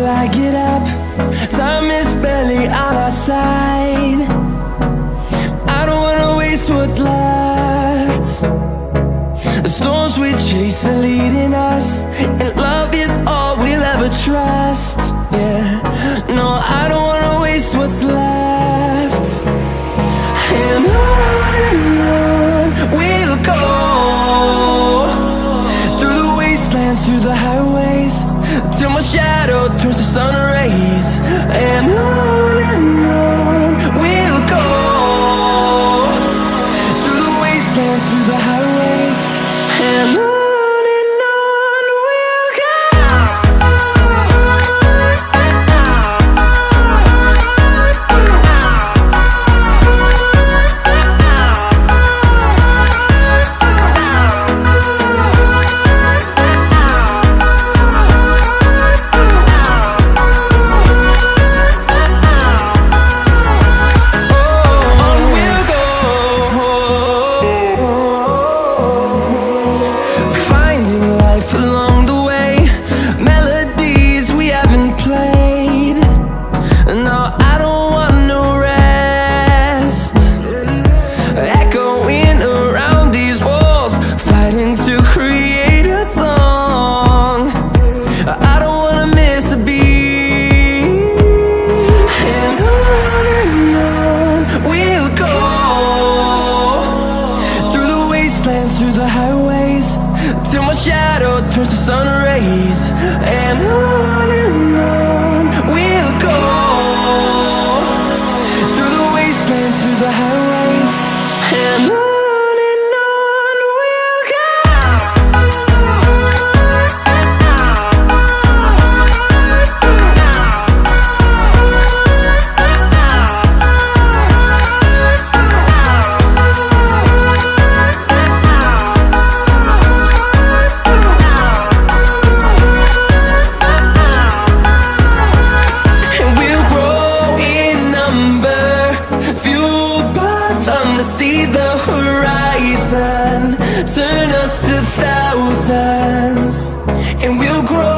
I get up. Time is barely on our side. I don't wanna waste what's left. The storms we chase are leading us, and love is all we'll ever trust. Yeah, no, I don't wanna waste what's left. And on we'll go, through the wastelands, through the highways, till my shadow turns to sun rays. And on we'll go, through the wastelands, through the highways, and on. Through the highways, till my shadow turns to sun rays. And on we'll go, through the wastelands, through the highways, and on. See the horizon turn us to thousands, and we'll grow